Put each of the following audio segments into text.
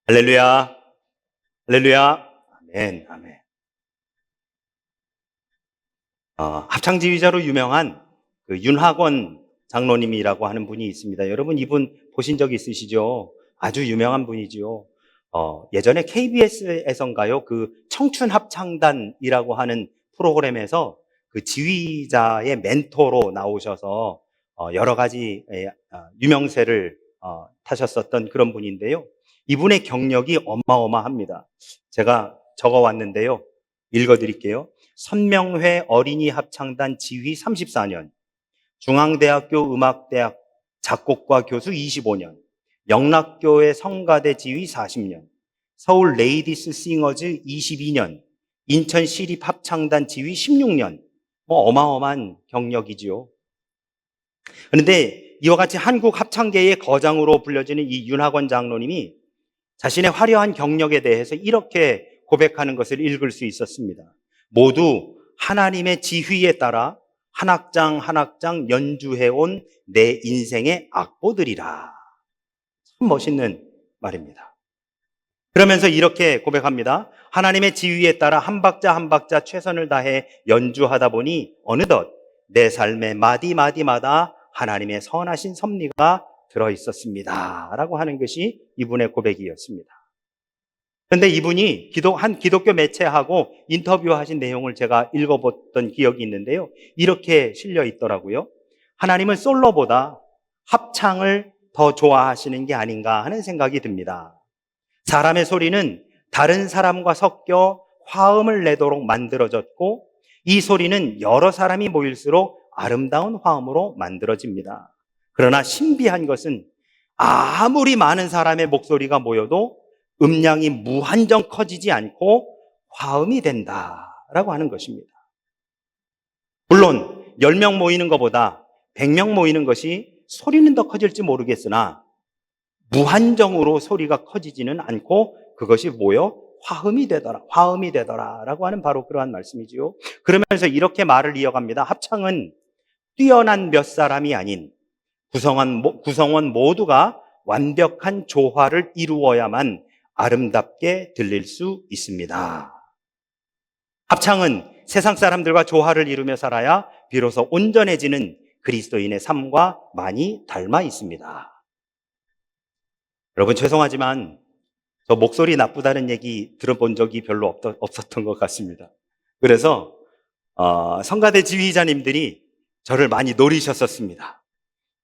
할렐루야, 할렐루야, 아멘, 아멘. 합창지휘자로 유명한 그 윤학원 장로님이라고 하는 분이 있습니다. 여러분 이분 보신 적 있으시죠? 아주 유명한 분이죠. 예전에 KBS에선가요, 그 청춘합창단이라고 하는 프로그램에서 그 지휘자의 멘토로 나오셔서 여러 가지 유명세를 타셨었던 그런 분인데요. 이분의 경력이 어마어마합니다. 제가 적어왔는데요. 읽어드릴게요. 선명회 어린이 합창단 지휘 34년, 중앙대학교 음악대학 작곡과 교수 25년, 영락교회 성가대 지휘 40년, 서울 레이디스 싱어즈 22년, 인천 시립 합창단 지휘 16년, 어마어마한 경력이지요. 그런데 이와 같이 한국 합창계의 거장으로 불려지는 이 윤학원 장로님이 자신의 화려한 경력에 대해서 이렇게 고백하는 것을 읽을 수 있었습니다. 모두 하나님의 지휘에 따라 한 악장 한 악장 연주해온 내 인생의 악보들이라. 참 멋있는 말입니다. 그러면서 이렇게 고백합니다. 하나님의 지휘에 따라 한 박자 한 박자 최선을 다해 연주하다 보니 어느덧 내 삶의 마디마디마다 하나님의 선하신 섭리가 들어있었습니다. 라고 하는 것이 이분의 고백이었습니다. 그런데 이분이 한 기독교 매체하고 인터뷰하신 내용을 제가 읽어봤던 기억이 있는데요. 이렇게 실려 있더라고요. 하나님은 솔로보다 합창을 더 좋아하시는 게 아닌가 하는 생각이 듭니다. 사람의 소리는 다른 사람과 섞여 화음을 내도록 만들어졌고 이 소리는 여러 사람이 모일수록 아름다운 화음으로 만들어집니다. 그러나 신비한 것은 아무리 많은 사람의 목소리가 모여도 음량이 무한정 커지지 않고 화음이 된다라고 하는 것입니다. 물론 10명 모이는 것보다 100명 모이는 것이 소리는 더 커질지 모르겠으나 무한정으로 소리가 커지지는 않고 그것이 모여 화음이 되더라라고 하는 바로 그러한 말씀이지요. 그러면서 이렇게 말을 이어갑니다. 합창은 뛰어난 몇 사람이 아닌 구성원 모두가 완벽한 조화를 이루어야만 아름답게 들릴 수 있습니다. 합창은 세상 사람들과 조화를 이루며 살아야 비로소 온전해지는 그리스도인의 삶과 많이 닮아 있습니다. 여러분 죄송하지만 저 목소리 나쁘다는 얘기 들어본 적이 별로 없었던 것 같습니다. 그래서 성가대 지휘자님들이 저를 많이 노리셨었습니다.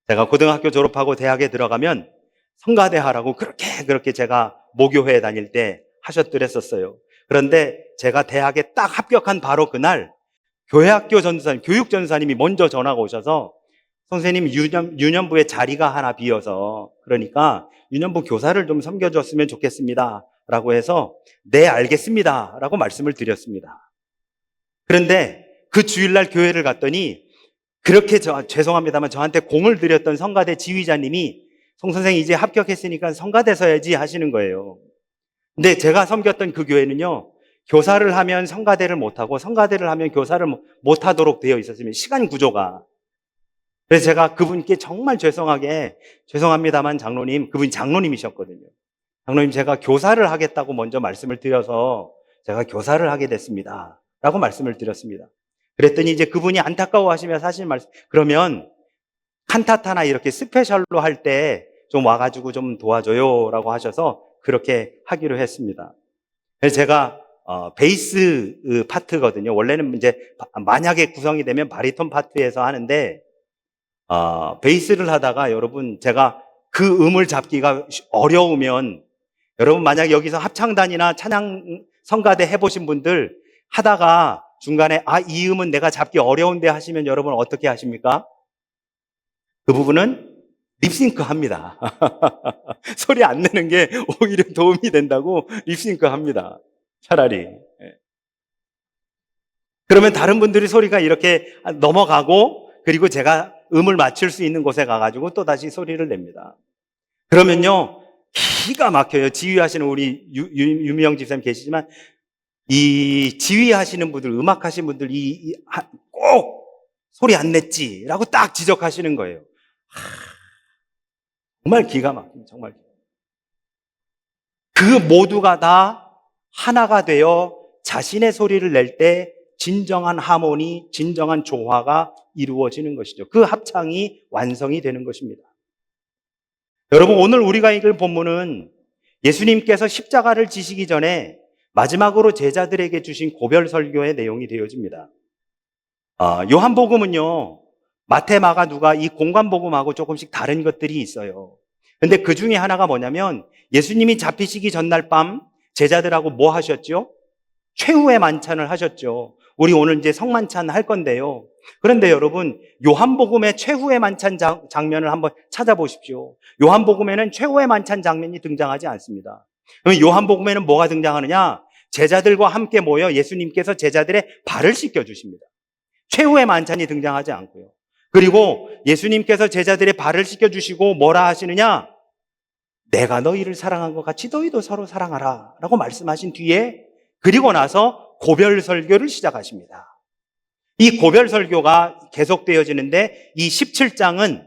제가 고등학교 졸업하고 대학에 들어가면 성가대 하라고 그렇게 제가 모교회에 다닐 때 하셨더랬었어요. 그런데 제가 대학에 딱 합격한 바로 그날 교회학교 전도사님, 교육 전도사님이 먼저 전화가 오셔서 선생님 유년부에 자리가 하나 비어서 그러니까 유년부 교사를 좀 섬겨줬으면 좋겠습니다. 라고 해서 네 알겠습니다. 라고 말씀을 드렸습니다. 그런데 그 주일날 교회를 갔더니 그렇게 죄송합니다만 저한테 공을 들였던 성가대 지휘자님이 송 선생 이제 합격했으니까 성가대 서야지 하시는 거예요. 근데 제가 섬겼던 그 교회는요, 교사를 하면 성가대를 못하고 성가대를 하면 교사를 못하도록 되어 있었으면 시간 구조가. 그래서 제가 그분께 정말 죄송합니다만 장로님, 그분이 장로님이셨거든요. 장로님 제가 교사를 하겠다고 먼저 말씀을 드려서 제가 교사를 하게 됐습니다. 라고 말씀을 드렸습니다. 그랬더니 이제 그분이 안타까워하시며 사실 그러면 칸타타나 이렇게 스페셜로 할 때 좀 와가지고 좀 도와줘요 라고 하셔서 그렇게 하기로 했습니다. 그래서 제가 베이스 파트거든요. 원래는 이제 만약에 구성이 되면 바리톤 파트에서 하는데 베이스를 하다가 여러분 제가 그 음을 잡기가 어려우면 여러분 만약 여기서 합창단이나 찬양 성가대 해보신 분들 하다가 중간에 이 음은 내가 잡기 어려운데 하시면 여러분 어떻게 하십니까? 그 부분은 립싱크 합니다. 소리 안 내는 게 오히려 도움이 된다고 립싱크 합니다. 차라리. 그러면 다른 분들이 소리가 이렇게 넘어가고 그리고 제가 음을 맞출 수 있는 곳에 가가지고 또 다시 소리를 냅니다. 그러면요 기가 막혀요. 지휘하시는 우리 유미영 집사님 계시지만 이 지휘하시는 분들, 음악하시는 분들 꼭 소리 안 냈지 라고 딱 지적하시는 거예요. 정말 기가 막힙니다. 정말. 그 모두가 다 하나가 되어 자신의 소리를 낼 때 진정한 하모니, 진정한 조화가 이루어지는 것이죠. 그 합창이 완성이 되는 것입니다. 여러분, 오늘 우리가 읽을 본문은 예수님께서 십자가를 지시기 전에 마지막으로 제자들에게 주신 고별 설교의 내용이 되어집니다. 요한복음은요, 마태, 마가, 누가 이 공관복음하고 조금씩 다른 것들이 있어요. 근데 그 중에 하나가 뭐냐면 예수님이 잡히시기 전날 밤 제자들하고 뭐 하셨죠? 최후의 만찬을 하셨죠. 우리 오늘 이제 성만찬 할 건데요. 그런데 여러분, 요한복음의 최후의 만찬 장면을 한번 찾아보십시오. 요한복음에는 최후의 만찬 장면이 등장하지 않습니다. 그러면 요한복음에는 뭐가 등장하느냐? 제자들과 함께 모여 예수님께서 제자들의 발을 씻겨주십니다. 최후의 만찬이 등장하지 않고요. 그리고 예수님께서 제자들의 발을 씻겨주시고 뭐라 하시느냐? 내가 너희를 사랑한 것 같이 너희도 서로 사랑하라 라고 말씀하신 뒤에 그리고 나서 고별 설교를 시작하십니다. 이 고별 설교가 계속되어지는데 이 17장은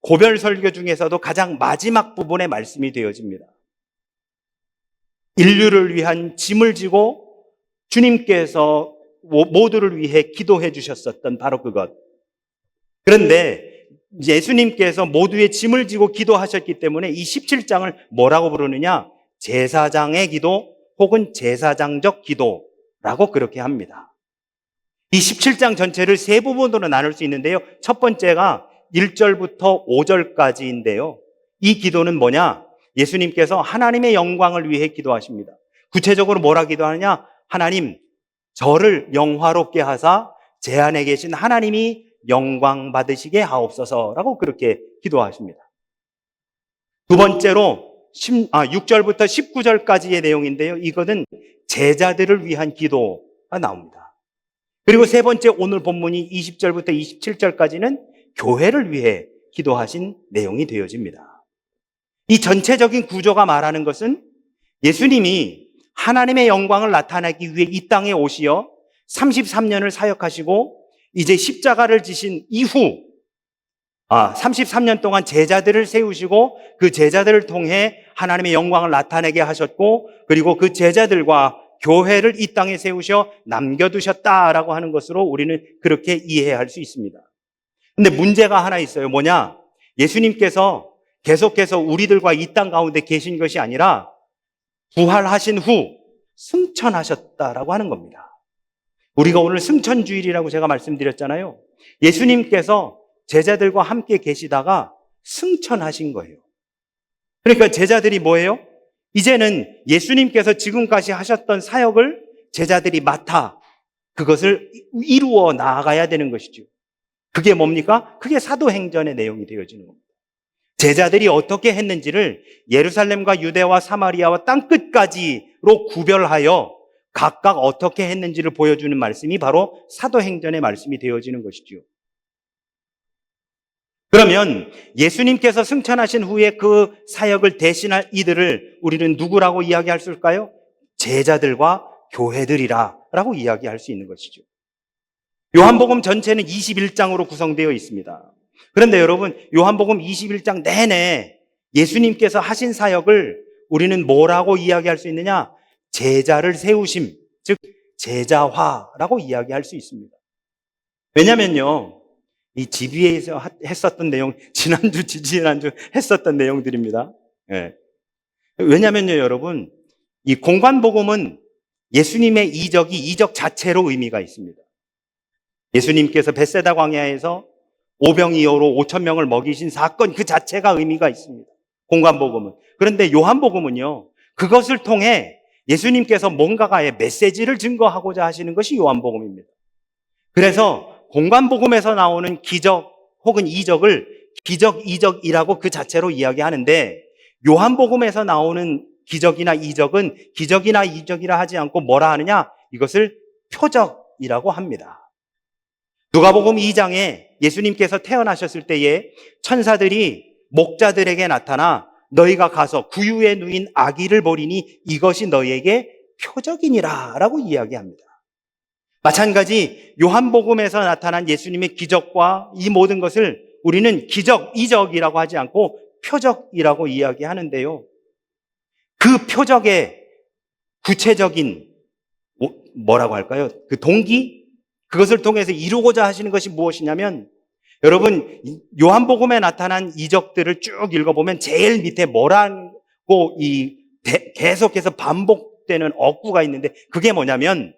고별 설교 중에서도 가장 마지막 부분의 말씀이 되어집니다. 인류를 위한 짐을 지고 주님께서 모두를 위해 기도해 주셨었던 바로 그것. 그런데 예수님께서 모두의 짐을 지고 기도하셨기 때문에 이 17장을 뭐라고 부르느냐? 제사장의 기도 혹은 제사장적 기도라고 그렇게 합니다. 이 17장 전체를 세 부분으로 나눌 수 있는데요. 첫 번째가 1절부터 5절까지인데요. 이 기도는 뭐냐? 예수님께서 하나님의 영광을 위해 기도하십니다. 구체적으로 뭐라 기도하느냐? 하나님, 저를 영화롭게 하사 제 안에 계신 하나님이 영광 받으시게 하옵소서라고 그렇게 기도하십니다. 두 번째로 6절부터 19절까지의 내용인데요. 이것은 제자들을 위한 기도가 나옵니다. 그리고 세 번째 오늘 본문이 20절부터 27절까지는 교회를 위해 기도하신 내용이 되어집니다. 이 전체적인 구조가 말하는 것은 예수님이 하나님의 영광을 나타내기 위해 이 땅에 오시어 33년을 사역하시고 이제 십자가를 지신 이후 33년 동안 제자들을 세우시고 그 제자들을 통해 하나님의 영광을 나타내게 하셨고 그리고 그 제자들과 교회를 이 땅에 세우셔 남겨두셨다라고 하는 것으로 우리는 그렇게 이해할 수 있습니다. 근데 문제가 하나 있어요. 뭐냐? 예수님께서 계속해서 우리들과 이 땅 가운데 계신 것이 아니라 부활하신 후 승천하셨다라고 하는 겁니다. 우리가 오늘 승천주일이라고 제가 말씀드렸잖아요. 예수님께서 제자들과 함께 계시다가 승천하신 거예요. 그러니까 제자들이 뭐예요? 이제는 예수님께서 지금까지 하셨던 사역을 제자들이 맡아 그것을 이루어 나아가야 되는 것이죠. 그게 뭡니까? 그게 사도행전의 내용이 되어지는 겁니다. 제자들이 어떻게 했는지를 예루살렘과 유대와 사마리아와 땅끝까지로 구별하여 각각 어떻게 했는지를 보여주는 말씀이 바로 사도행전의 말씀이 되어지는 것이죠. 그러면 예수님께서 승천하신 후에 그 사역을 대신할 이들을 우리는 누구라고 이야기할 수 있을까요? 제자들과 교회들이라고 이야기할 수 있는 것이죠. 요한복음 전체는 21장으로 구성되어 있습니다. 그런데 여러분, 요한복음 21장 내내 예수님께서 하신 사역을 우리는 뭐라고 이야기할 수 있느냐? 제자를 세우심, 즉 제자화라고 이야기할 수 있습니다. 왜냐면요, 이 지비에서 했었던 내용, 지난주, 지지난주 했었던 내용들입니다. 예. 왜냐면요, 여러분, 이 공관복음은 예수님의 이적 자체로 의미가 있습니다. 예수님께서 벳세다 광야에서 오병이어로 5,000명을 먹이신 사건 그 자체가 의미가 있습니다. 공관복음은. 그런데 요한복음은요, 그것을 통해 예수님께서 뭔가가의 메시지를 증거하고자 하시는 것이 요한복음입니다. 그래서 공관복음에서 나오는 기적 혹은 이적을 기적, 이적이라고 그 자체로 이야기하는데 요한복음에서 나오는 기적이나 이적은 기적이나 이적이라 하지 않고 뭐라 하느냐? 이것을 표적이라고 합니다. 누가복음 2장에 예수님께서 태어나셨을 때에 천사들이 목자들에게 나타나 너희가 가서 구유에 누인 아기를 보리니 이것이 너희에게 표적이니라 라고 이야기합니다. 마찬가지 요한복음에서 나타난 예수님의 기적과 이 모든 것을 우리는 기적, 이적이라고 하지 않고 표적이라고 이야기하는데요. 그 표적의 구체적인 뭐라고 할까요? 그 동기? 그것을 통해서 이루고자 하시는 것이 무엇이냐면, 여러분 요한복음에 나타난 이적들을 쭉 읽어보면 제일 밑에 뭐라고 계속해서 반복되는 어구가 있는데, 그게 뭐냐면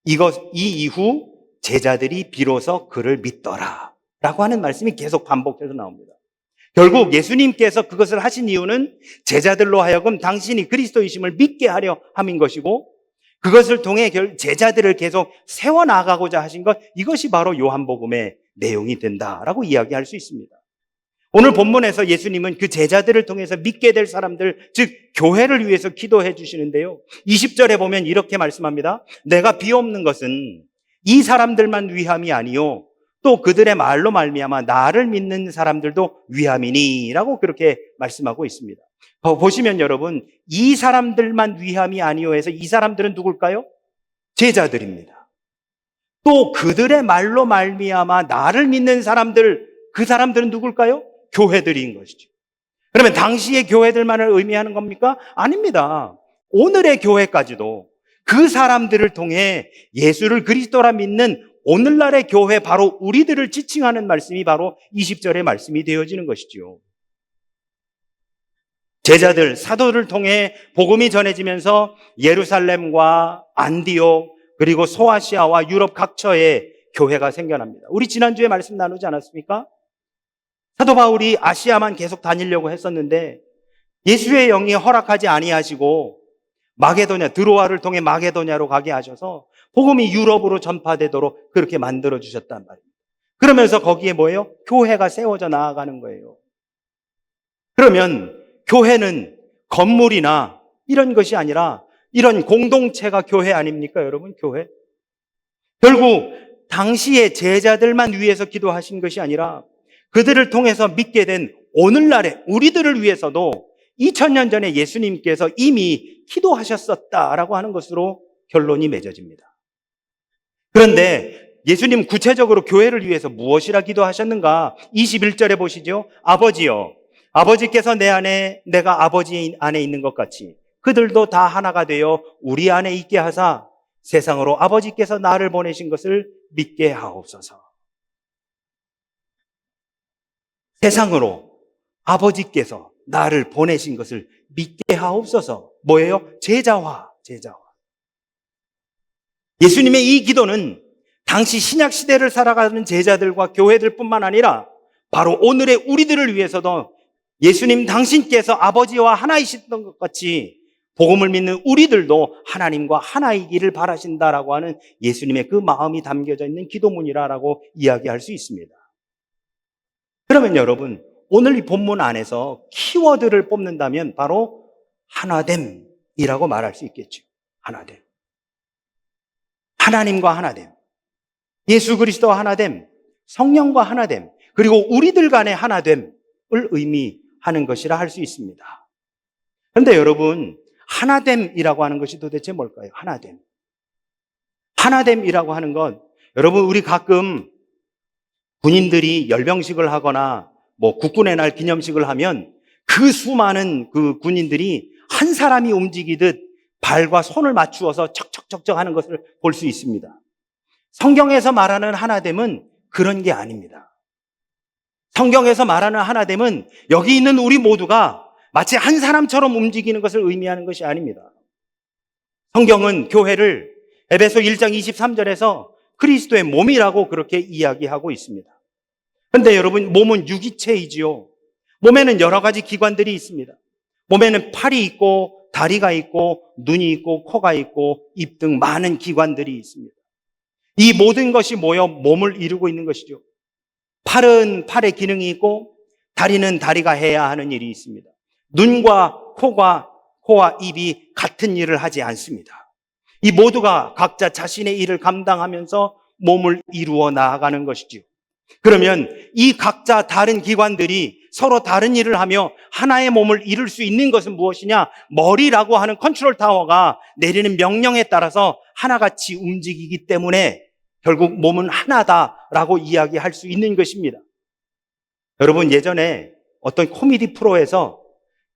이 이후 제자들이 비로소 그를 믿더라 라고 하는 말씀이 계속 반복해서 나옵니다. 결국 예수님께서 그것을 하신 이유는 제자들로 하여금 당신이 그리스도이심을 믿게 하려 함인 것이고, 그것을 통해 제자들을 계속 세워나가고자 하신 것, 이것이 바로 요한복음의 내용이 된다라고 이야기할 수 있습니다. 오늘 본문에서 예수님은 그 제자들을 통해서 믿게 될 사람들, 즉 교회를 위해서 기도해 주시는데요, 20절에 보면 이렇게 말씀합니다. 내가 비옵는 것은 이 사람들만 위함이 아니요 또 그들의 말로 말미암아 나를 믿는 사람들도 위함이니 라고 그렇게 말씀하고 있습니다. 보시면 여러분, 이 사람들만 위함이 아니요 해서 이 사람들은 누굴까요? 제자들입니다. 또 그들의 말로 말미암아 나를 믿는 사람들, 그 사람들은 누굴까요? 교회들인 것이죠. 그러면 당시의 교회들만을 의미하는 겁니까? 아닙니다. 오늘의 교회까지도 그 사람들을 통해 예수를 그리스도라 믿는 오늘날의 교회, 바로 우리들을 지칭하는 말씀이 바로 20절의 말씀이 되어지는 것이죠. 제자들, 사도를 통해 복음이 전해지면서 예루살렘과 안디옥, 그리고 소아시아와 유럽 각처에 교회가 생겨납니다. 우리 지난주에 말씀 나누지 않았습니까? 사도 바울이 아시아만 계속 다니려고 했었는데 예수의 영이 허락하지 아니하시고 마게도냐, 드로아를 통해 마게도냐로 가게 하셔서 복음이 유럽으로 전파되도록 그렇게 만들어 주셨단 말입니다. 그러면서 거기에 뭐예요? 교회가 세워져 나아가는 거예요. 그러면 교회는 건물이나 이런 것이 아니라 이런 공동체가 교회 아닙니까, 여러분? 교회. 결국 당시의 제자들만 위해서 기도하신 것이 아니라 그들을 통해서 믿게 된 오늘날의 우리들을 위해서도 2000년 전에 예수님께서 이미 기도하셨었다라고 하는 것으로 결론이 맺어집니다. 그런데 예수님 구체적으로 교회를 위해서 무엇이라 기도하셨는가? 21절에 보시죠. 아버지여, 아버지께서 내 안에, 내가 아버지 안에 있는 것 같이 그들도 다 하나가 되어 우리 안에 있게 하사 세상으로 아버지께서 나를 보내신 것을 믿게 하옵소서. 세상으로 아버지께서 나를 보내신 것을 믿게 하옵소서. 뭐예요? 제자화, 제자화. 예수님의 이 기도는 당시 신약 시대를 살아가는 제자들과 교회들 뿐만 아니라 바로 오늘의 우리들을 위해서도 예수님 당신께서 아버지와 하나이셨던 것 같이 복음을 믿는 우리들도 하나님과 하나이기를 바라신다라고 하는 예수님의 그 마음이 담겨져 있는 기도문이라고 이야기할 수 있습니다. 그러면 여러분, 오늘 이 본문 안에서 키워드를 뽑는다면 바로 하나됨이라고 말할 수 있겠죠. 하나됨. 하나님과 하나됨. 예수 그리스도와 하나됨. 성령과 하나됨. 그리고 우리들 간의 하나됨을 의미하는 것이라 할 수 있습니다. 그런데 여러분, 하나됨이라고 하는 것이 도대체 뭘까요? 하나됨. 하나됨이라고 하는 건, 여러분, 우리 가끔 군인들이 열병식을 하거나 국군의 날 기념식을 하면 그 수많은 그 군인들이 한 사람이 움직이듯 발과 손을 맞추어서 척척척척 하는 것을 볼 수 있습니다. 성경에서 말하는 하나됨은 그런 게 아닙니다. 성경에서 말하는 하나됨은 여기 있는 우리 모두가 마치 한 사람처럼 움직이는 것을 의미하는 것이 아닙니다. 성경은 교회를 에베소 1장 23절에서 그리스도의 몸이라고 그렇게 이야기하고 있습니다. 그런데 여러분, 몸은 유기체이지요. 몸에는 여러 가지 기관들이 있습니다. 몸에는 팔이 있고 다리가 있고 눈이 있고 코가 있고 입 등 많은 기관들이 있습니다. 이 모든 것이 모여 몸을 이루고 있는 것이죠. 팔은 팔의 기능이 있고 다리는 다리가 해야 하는 일이 있습니다. 눈과 코와 입이 같은 일을 하지 않습니다. 이 모두가 각자 자신의 일을 감당하면서 몸을 이루어 나아가는 것이지요. 그러면 이 각자 다른 기관들이 서로 다른 일을 하며 하나의 몸을 이룰 수 있는 것은 무엇이냐? 머리라고 하는 컨트롤 타워가 내리는 명령에 따라서 하나같이 움직이기 때문에 결국 몸은 하나다라고 이야기할 수 있는 것입니다. 여러분, 예전에 어떤 코미디 프로에서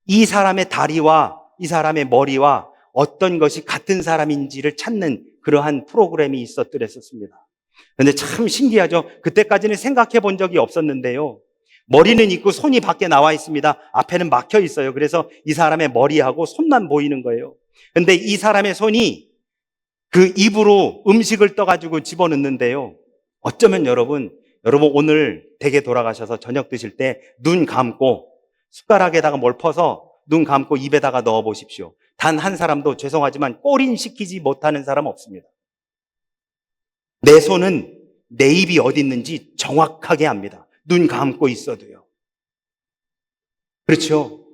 이 사람의 다리와 이 사람의 머리와 어떤 것이 같은 사람인지를 찾는 그러한 프로그램이 있었더랬었습니다. 그런데 참 신기하죠. 그때까지는 생각해 본 적이 없었는데요. 머리는 있고 손이 밖에 나와 있습니다. 앞에는 막혀 있어요. 그래서 이 사람의 머리하고 손만 보이는 거예요. 그런데 이 사람의 손이 그 입으로 음식을 떠가지고 집어넣는데요. 어쩌면 여러분 오늘 댁에 돌아가셔서 저녁 드실 때 눈 감고 숟가락에다가 뭘 퍼서 눈 감고 입에다가 넣어 보십시오. 단 한 사람도 죄송하지만 꼬린시키지 못하는 사람 없습니다. 내 손은 내 입이 어디 있는지 정확하게 압니다. 눈 감고 있어도요. 그렇죠?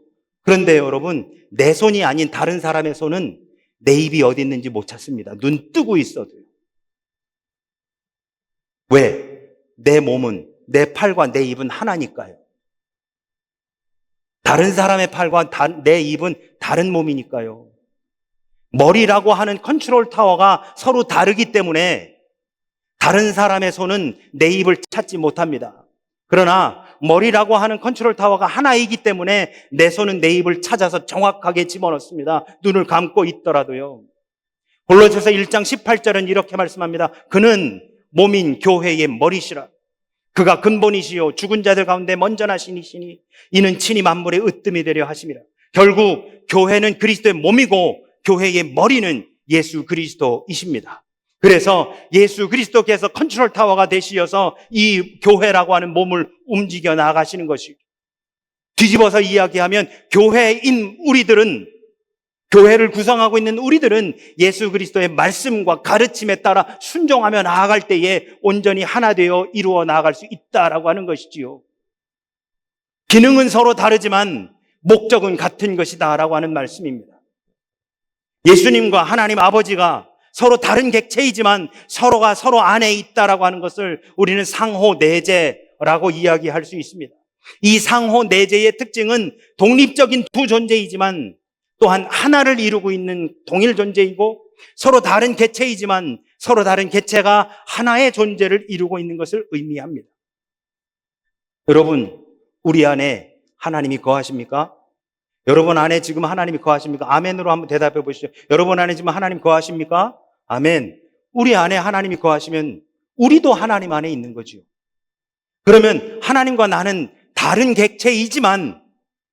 그런데 여러분, 내 손이 아닌 다른 사람의 손은 내 입이 어디 있는지 못 찾습니다. 눈 뜨고 있어도요. 왜? 내 몸은, 내 팔과 내 입은 하나니까요. 다른 사람의 팔과 내 입은 다른 몸이니까요. 머리라고 하는 컨트롤 타워가 서로 다르기 때문에 다른 사람의 손은 내 입을 찾지 못합니다. 그러나 머리라고 하는 컨트롤 타워가 하나이기 때문에 내 손은 내 입을 찾아서 정확하게 집어넣습니다. 눈을 감고 있더라도요. 골로새서 1장 18절은 이렇게 말씀합니다. 그는 몸인 교회의 머리시라. 그가 근본이시요 죽은 자들 가운데 먼저 나시니시니 이는 친히 만물의 으뜸이 되려 하심이라. 결국 교회는 그리스도의 몸이고 교회의 머리는 예수 그리스도이십니다. 그래서 예수 그리스도께서 컨트롤 타워가 되시어서 이 교회라고 하는 몸을 움직여 나가시는 것이고, 뒤집어서 이야기하면 교회인 우리들은, 교회를 구성하고 있는 우리들은 예수 그리스도의 말씀과 가르침에 따라 순종하며 나아갈 때에 온전히 하나 되어 이루어 나아갈 수 있다라고 하는 것이지요. 기능은 서로 다르지만 목적은 같은 것이다라고 하는 말씀입니다. 예수님과 하나님 아버지가 서로 다른 객체이지만 서로가 서로 안에 있다라고 하는 것을 우리는 상호 내재라고 이야기할 수 있습니다. 이 상호 내재의 특징은 독립적인 두 존재이지만 또한 하나를 이루고 있는 동일 존재이고, 서로 다른 객체이지만 서로 다른 객체가 하나의 존재를 이루고 있는 것을 의미합니다. 여러분, 우리 안에 하나님이 거하십니까? 여러분 안에 지금 하나님이 거하십니까? 아멘으로 한번 대답해 보시죠. 여러분 안에 지금 하나님 거하십니까? 아멘. 우리 안에 하나님이 거하시면 우리도 하나님 안에 있는 거죠. 그러면 하나님과 나는 다른 객체이지만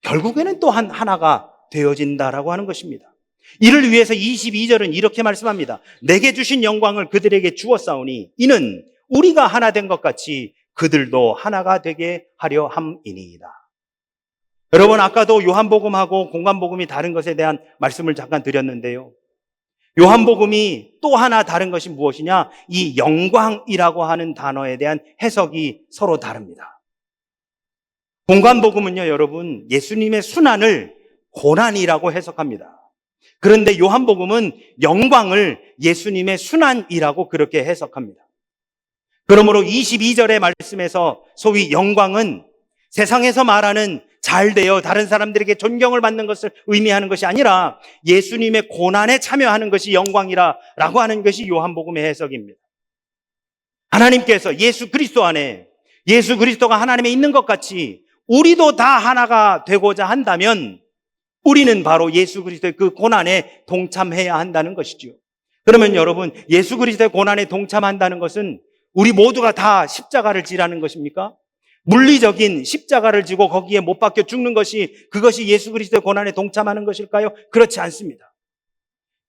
결국에는 또한 하나가 되어진다라고 하는 것입니다. 이를 위해서 22절은 이렇게 말씀합니다. 내게 주신 영광을 그들에게 주었사오니 이는 우리가 하나 된 것 같이 그들도 하나가 되게 하려 함이니이다. 여러분, 아까도 요한복음하고 공관복음이 다른 것에 대한 말씀을 잠깐 드렸는데요. 요한복음이 또 하나 다른 것이 무엇이냐? 이 영광이라고 하는 단어에 대한 해석이 서로 다릅니다. 공관복음은요, 여러분, 예수님의 순환을 고난이라고 해석합니다. 그런데 요한복음은 영광을 예수님의 순환이라고 그렇게 해석합니다. 그러므로 22절의 말씀에서 소위 영광은 세상에서 말하는 잘되어 다른 사람들에게 존경을 받는 것을 의미하는 것이 아니라 예수님의 고난에 참여하는 것이 영광이라고 하는 것이 요한복음의 해석입니다. 하나님께서 예수 그리스도 안에, 예수 그리스도가 하나님에 있는 것 같이 우리도 다 하나가 되고자 한다면 우리는 바로 예수 그리스도의 그 고난에 동참해야 한다는 것이죠. 그러면 여러분, 예수 그리스도의 고난에 동참한다는 것은 우리 모두가 다 십자가를 지라는 것입니까? 물리적인 십자가를 지고 거기에 못 박혀 죽는 것이, 그것이 예수 그리스도의 고난에 동참하는 것일까요? 그렇지 않습니다.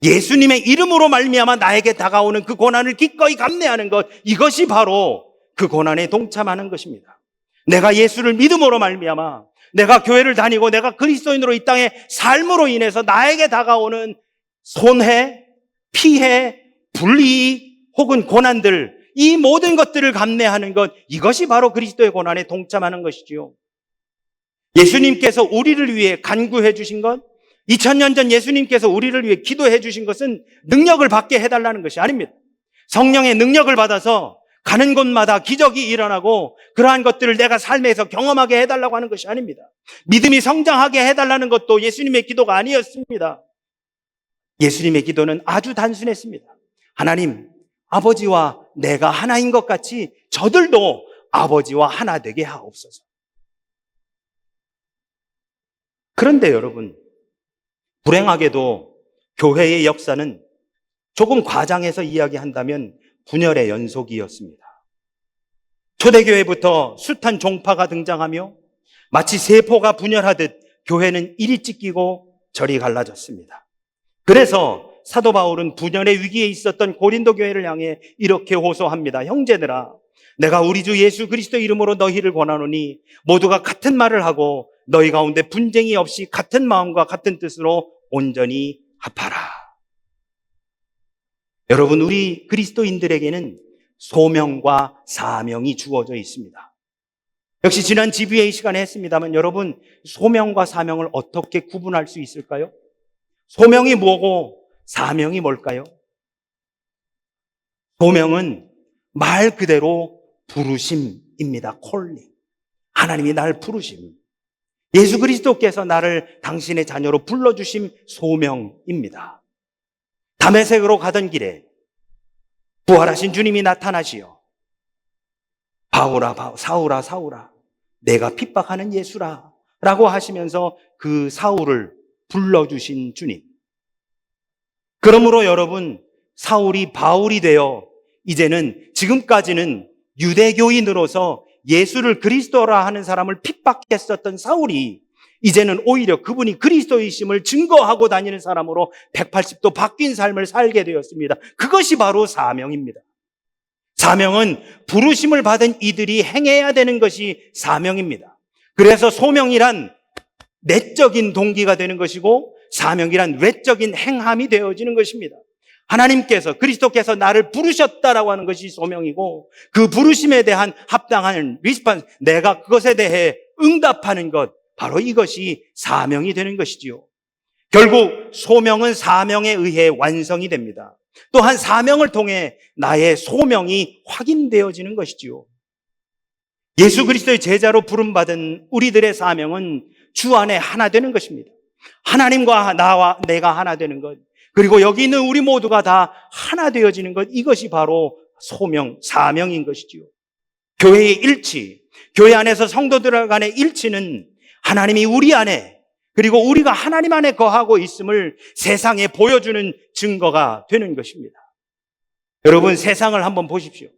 예수님의 이름으로 말미암아 나에게 다가오는 그 고난을 기꺼이 감내하는 것, 이것이 바로 그 고난에 동참하는 것입니다. 내가 예수를 믿음으로 말미암아, 내가 교회를 다니고 내가 그리스도인으로 이 땅에 삶으로 인해서 나에게 다가오는 손해, 피해, 불이익 혹은 고난들, 이 모든 것들을 감내하는 것, 이것이 바로 그리스도의 고난에 동참하는 것이지요. 예수님께서 우리를 위해 간구해 주신 것, 2000년 전 예수님께서 우리를 위해 기도해 주신 것은 능력을 받게 해달라는 것이 아닙니다. 성령의 능력을 받아서 가는 곳마다 기적이 일어나고 그러한 것들을 내가 삶에서 경험하게 해달라고 하는 것이 아닙니다. 믿음이 성장하게 해달라는 것도 예수님의 기도가 아니었습니다. 예수님의 기도는 아주 단순했습니다. 하나님, 아버지와 내가 하나인 것 같이 저들도 아버지와 하나 되게 하옵소서. 그런데 여러분, 불행하게도 교회의 역사는 조금 과장해서 이야기한다면 분열의 연속이었습니다. 초대교회부터 숱한 종파가 등장하며 마치 세포가 분열하듯 교회는 이리 찢기고 저리 갈라졌습니다. 그래서 사도 바울은 분열의 위기에 있었던 고린도 교회를 향해 이렇게 호소합니다. 형제들아, 내가 우리 주 예수 그리스도 이름으로 너희를 권하노니 모두가 같은 말을 하고 너희 가운데 분쟁이 없이 같은 마음과 같은 뜻으로 온전히 합하라. 여러분, 우리 그리스도인들에게는 소명과 사명이 주어져 있습니다. 역시 지난 GBA 시간에 했습니다만 여러분, 소명과 사명을 어떻게 구분할 수 있을까요? 소명이 뭐고 사명이 뭘까요? 소명은 말 그대로 부르심입니다. 콜링. 하나님이 나를 부르심. 예수 그리스도께서 나를 당신의 자녀로 불러주심 소명입니다. 다메섹으로 가던 길에 부활하신 주님이 나타나시어 사울아 사울아 내가 핍박하는 예수라 라고 하시면서 그 사울을 불러주신 주님. 그러므로 여러분, 사울이 바울이 되어 이제는 지금까지는 유대교인으로서 예수를 그리스도라 하는 사람을 핍박했었던 사울이 이제는 오히려 그분이 그리스도이심을 증거하고 다니는 사람으로 180도 바뀐 삶을 살게 되었습니다. 그것이 바로 사명입니다. 사명은 부르심을 받은 이들이 행해야 되는 것이 사명입니다. 그래서 소명이란 내적인 동기가 되는 것이고 사명이란 외적인 행함이 되어지는 것입니다. 하나님께서 그리스도께서 나를 부르셨다라고 하는 것이 소명이고 그 부르심에 대한 합당한 리스폰스, 내가 그것에 대해 응답하는 것, 바로 이것이 사명이 되는 것이지요. 결국 소명은 사명에 의해 완성이 됩니다. 또한 사명을 통해 나의 소명이 확인되어지는 것이지요. 예수 그리스도의 제자로 부름받은 우리들의 사명은 주 안에 하나 되는 것입니다. 하나님과 나와 내가 하나 되는 것, 그리고 여기 있는 우리 모두가 다 하나 되어지는 것, 이것이 바로 소명, 사명인 것이지요. 교회의 일치, 교회 안에서 성도들 간의 일치는 하나님이 우리 안에, 그리고 우리가 하나님 안에 거하고 있음을 세상에 보여주는 증거가 되는 것입니다. 여러분, 세상을 한번 보십시오.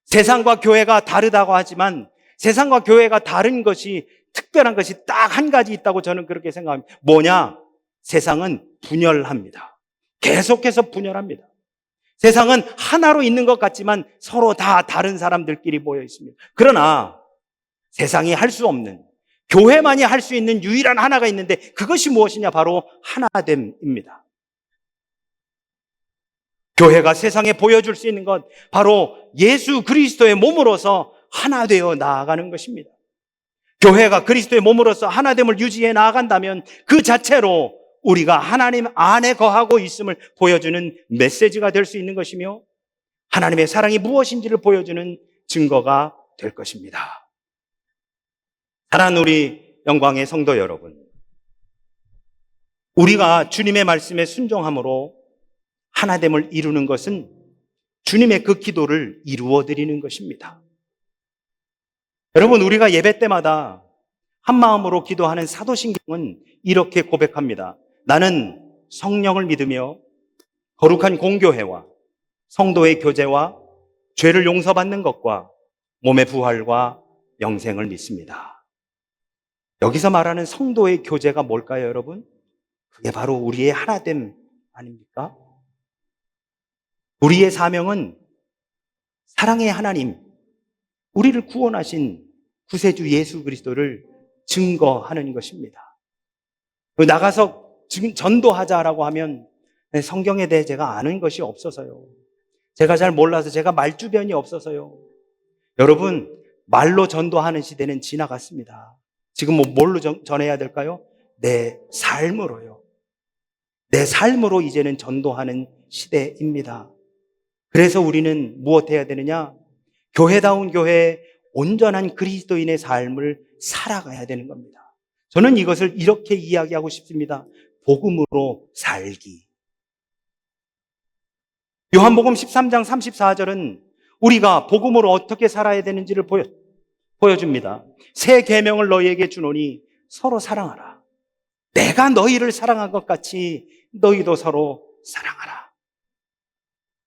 세상과 교회가 다르다고 하지만 세상과 교회가 다른 것이, 특별한 것이 딱 한 가지 있다고 저는 그렇게 생각합니다. 뭐냐? 세상은 분열합니다. 계속해서 분열합니다. 세상은 하나로 있는 것 같지만 서로 다 다른 사람들끼리 모여 있습니다. 그러나 세상이 할 수 없는, 교회만이 할 수 있는 유일한 하나가 있는데 그것이 무엇이냐? 바로 하나됨입니다. 교회가 세상에 보여줄 수 있는 것, 바로 예수 그리스도의 몸으로서 하나 되어 나아가는 것입니다. 교회가 그리스도의 몸으로서 하나됨을 유지해 나아간다면 그 자체로 우리가 하나님 안에 거하고 있음을 보여주는 메시지가 될 수 있는 것이며 하나님의 사랑이 무엇인지를 보여주는 증거가 될 것입니다. 사랑하는 우리 영광의 성도 여러분, 우리가 주님의 말씀에 순종함으로 하나됨을 이루는 것은 주님의 그 기도를 이루어 드리는 것입니다. 여러분, 우리가 예배 때마다 한 마음으로 기도하는 사도신경은 이렇게 고백합니다. 나는 성령을 믿으며 거룩한 공교회와 성도의 교제와 죄를 용서받는 것과 몸의 부활과 영생을 믿습니다. 여기서 말하는 성도의 교제가 뭘까요, 여러분? 그게 바로 우리의 하나됨 아닙니까? 우리의 사명은 사랑의 하나님, 우리를 구원하신 구세주 예수 그리스도를 증거하는 것입니다. 나가서 지금 전도하자라고 하면 성경에 대해 제가 아는 것이 없어서요. 제가 잘 몰라서, 제가 말주변이 없어서요. 여러분, 말로 전도하는 시대는 지나갔습니다. 지금 뭘로 전해야 될까요? 내 삶으로요. 내 삶으로 이제는 전도하는 시대입니다. 그래서 우리는 무엇해야 되느냐? 교회다운 교회, 온전한 그리스도인의 삶을 살아가야 되는 겁니다. 저는 이것을 이렇게 이야기하고 싶습니다. 복음으로 살기. 요한복음 13장 34절은 우리가 복음으로 어떻게 살아야 되는지를 보여줍니다. 새 계명을 너희에게 주노니 서로 사랑하라. 내가 너희를 사랑한 것 같이 너희도 서로 사랑하라.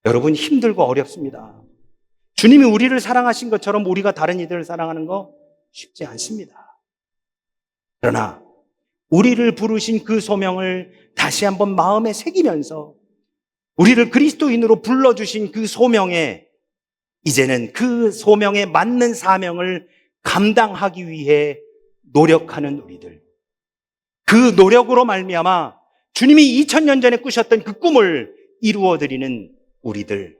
여러분, 힘들고 어렵습니다. 주님이 우리를 사랑하신 것처럼 우리가 다른 이들을 사랑하는 거 쉽지 않습니다. 그러나 우리를 부르신 그 소명을 다시 한번 마음에 새기면서 우리를 그리스도인으로 불러주신 그 소명에 이제는 그 소명에 맞는 사명을 감당하기 위해 노력하는 우리들, 그 노력으로 말미암아 주님이 2000년 전에 꾸셨던 그 꿈을 이루어드리는 우리들,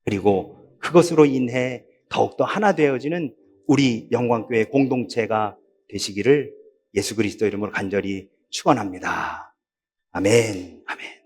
그리고 그것으로 인해 더욱더 하나 되어지는 우리 영광교회 공동체가 되시기를 예수 그리스도 이름으로 간절히 축원합니다. 아멘, 아멘.